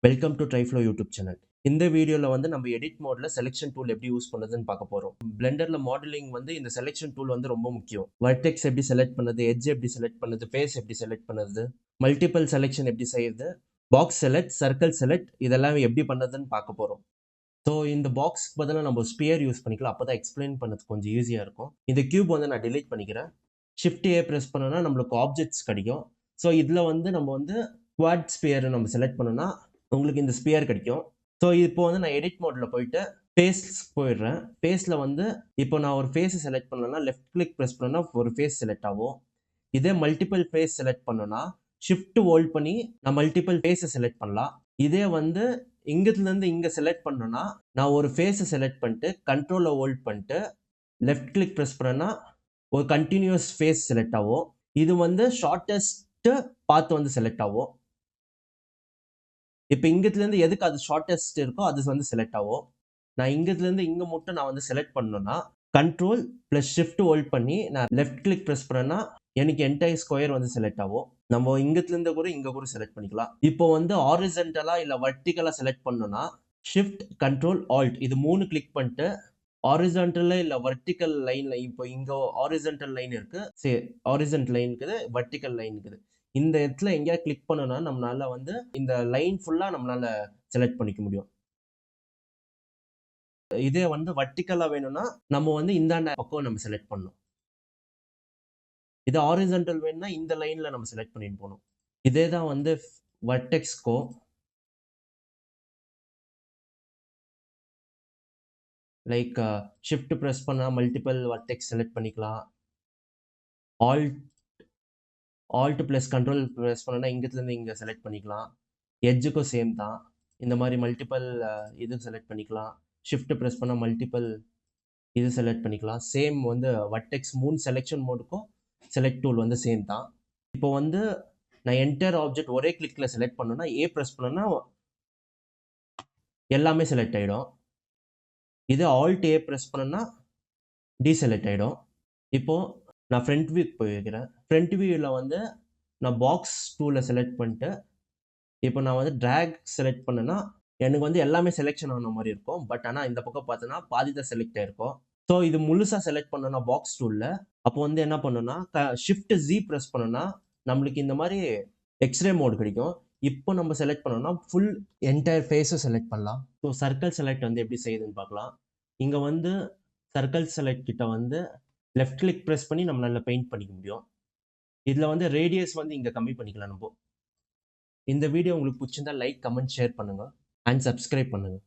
Welcome to ட்ரைஃப்ளோ YouTube channel. இந்த வீடியோவில் வந்து நம்ம எடிட் மோடில் செலெக்ஷன் டூல் எப்படி யூஸ் பண்ணுறதுன்னு பார்க்க போகிறோம். பிளெண்டரில் மாடலிங் வந்து இந்த செலெக்ஷன் டூல் வந்து ரொம்ப முக்கியம். வர்டெக்ஸ் எப்படி செலக்ட் பண்ணுறது, எட்ஜ் எப்படி செலக்ட் பண்ணுறது, ஃபேஸ் எப்படி செலக்ட் பண்ணுறது, மல்டிபிள் செலெக்ஷன் எப்படி செய்யுது, பாக்ஸ் செலக்ட், சர்க்கிள் செலக்ட் இதெல்லாம் எப்படி பண்ணுறதுன்னு பார்க்க போகிறோம். ஸோ இந்த பாக்ஸ்க்கு பதிலாக நம்ம ஸ்பியர் யூஸ் பண்ணிக்கலாம். அப்போ தான் எக்ஸ்பிளைன் பண்ணது கொஞ்சம் ஈஸியாக இருக்கும். இந்த கியூப் வந்து நான் டிலீட் பண்ணிக்கிறேன். ஷிஃப்ட் ஏ ப்ரெஸ் பண்ணோன்னா நம்மளுக்கு ஆப்ஜெக்ட்ஸ் கிடைக்கும். ஸோ இதில் வந்து நம்ம வந்து குவாட் ஸ்பியர் நம்ம செலக்ட் பண்ணோன்னா உங்களுக்கு இந்த ஸ்பியர் கிடைக்கும். ஸோ இப்போ வந்து நான் எடிட் மோடில் போயிட்டு ஃபேஸ் போயிடுறேன். ஃபேஸில் வந்து இப்போ நான் ஒரு ஃபேஸை செலக்ட் பண்ணேன்னா லெஃப்ட் கிளிக் ப்ரெஸ் பண்ணோன்னா ஒரு ஃபேஸ் செலக்ட் ஆகும். இதே மல்டிபிள் ஃபேஸ் செலக்ட் பண்ணோன்னா ஷிஃப்ட் ஹோல்ட் பண்ணி நான் மல்டிபிள் ஃபேஸை செலக்ட் பண்ணலாம். இதே வந்து இங்கத்துலேருந்து இங்கே செலக்ட் பண்ணோன்னா நான் ஒரு ஃபேஸை செலக்ட் பண்ணிட்டு கண்ட்ரோலை ஹோல்ட் பண்ணிட்டு லெஃப்ட் கிளிக் ப்ரெஸ் பண்ணேன்னா ஒரு கண்டினியூஸ் ஃபேஸ் செலக்ட் ஆகும். இது வந்து ஷார்ட்டஸ்ட் பாத் வந்து செலக்ட் ஆகும். இப்போ இங்கத்துலேருந்து எதுக்கு அது ஷார்ட்டஸ்ட் இருக்கோ அது வந்து செலக்ட் ஆகும். நான் இங்கத்துலேருந்து இங்கே மட்டும் நான் வந்து செலக்ட் பண்ணணும்னா கண்ட்ரோல் ப்ளஸ் ஷிஃப்ட் ஹோல்ட் பண்ணி நான் லெஃப்ட் கிளிக் ப்ரெஸ் பண்ணேன்னா எனக்கு என்டையர் ஸ்கொயர் வந்து செலக்ட் ஆகும். நம்ம இங்கத்துலேருந்து கூட இங்கே கூட செலக்ட் பண்ணிக்கலாம். இப்போ வந்து ஹாரிசன்டலாக இல்லை வர்டிக்கலாக செலக்ட் பண்ணோன்னா ஷிஃப்ட் கண்ட்ரோல் ஆல்ட் இது 3 கிளிக் பண்ணிட்டு ஹாரிசான்டல் இல்லை வர்டிக்கல் லைன்ல இப்போ இங்கே ஹாரிசன்டல் லைன் இருக்கு, சரி ஹாரிசன்டல் லைன் இருக்குது, வர்டிக்கல் லைன் இருக்குது. இந்த இடத்துல எங்கேயாவது கிளிக் பண்ணோம்னா நம்மளால வந்து இந்த லைன் ஃபுல்லா நம்மளால செலக்ட் பண்ணிக்க முடியும். இதே வந்து வர்டிக்கலா வேணும்னா நம்ம வந்து இந்த பக்கம் நம்ம செலக்ட் பண்ணணும். இது ஹாரிசன்டல் வேணும்னா இந்த லைன்ல நம்ம செலக்ட் பண்ணிட்டு போகணும். இதே தான் வந்து வர்டெக்ஸ்கோ லைக் ஷிஃப்ட் ப்ரெஸ் பண்ணால் மல்டிபிள் வர்டெக்ஸ் செலக்ட் பண்ணிக்கலாம். ஆல்ட் ப்ளஸ் கண்ட்ரோல் ப்ரெஸ் பண்ணோன்னா இங்கத்துலேருந்து இங்கே செலக்ட் பண்ணிக்கலாம். எட்ஜுக்கும் சேம் தான். இந்த மாதிரி மல்டிபிள் இது செலக்ட் பண்ணிக்கலாம். ஷிஃப்ட் ப்ரெஸ் பண்ணால் மல்டிபிள் இது செலக்ட் பண்ணிக்கலாம். சேம் வந்து வர்டெக்ஸ் 3 செலெக்ஷன் மோடுக்கும் செலக்ட் டூல் வந்து சேம் தான். இப்போ வந்து நான் என்டையர் ஆப்ஜெக்ட் ஒரே கிளிக்கில் செலக்ட் பண்ணோன்னா ஏ ப்ரெஸ் பண்ணோன்னா எல்லாமே செலக்ட் ஆகிடும். இது ஆல்ட் ஏ ப்ரெஸ் பண்ணோன்னா டீசெலக்ட் ஆகிடும். இப்போது நான் ஃப்ரண்ட் வியூக்கு போயிருக்கிறேன். ஃப்ரண்ட் வியூவில் வந்து நான் பாக்ஸ் டூவில் செலக்ட் பண்ணிட்டு இப்போ நான் வந்து ட்ராக் செலக்ட் பண்ணேன்னா எனக்கு வந்து எல்லாமே செலெக்ஷன் ஆன மாதிரி இருக்கும். பட் ஆனால் இந்த பக்கம் பார்த்தோன்னா பாதி தான் செலக்ட் ஆகிருக்கும். ஸோ இது முழுசாக செலக்ட் பண்ணோன்னா பாக்ஸ் டூலில் அப்போ வந்து என்ன பண்ணோன்னா ஷிஃப்ட் ஜி ப்ரெஸ் பண்ணோன்னா நம்மளுக்கு இந்த மாதிரி எக்ஸ்ரே மோட் கிடைக்கும். இப்போ நம்ம செலக்ட் பண்ணோன்னா ஃபுல் என்டையர் ஃபேஸும் செலக்ட் பண்ணலாம். ஸோ சர்க்கிள் செலக்ட் வந்து எப்படி செய்யுதுன்னு பார்க்கலாம். இங்கே வந்து சர்க்கிள் செலக்ட் கிட்ட வந்து லெஃப்ட் கிளிக் ப்ரெஸ் பண்ணி நம்மளால பெயிண்ட் பண்ணிக்க முடியும். இதில் வந்து ரேடியஸ் வந்து இங்கே கம்மி பண்ணிக்கலாம் நம்ம. இந்த வீடியோ உங்களுக்கு பிடிச்சிருந்தா லைக், கமெண்ட், ஷேர் பண்ணுங்க அண்ட் சப்ஸ்கிரைப் பண்ணுங்க.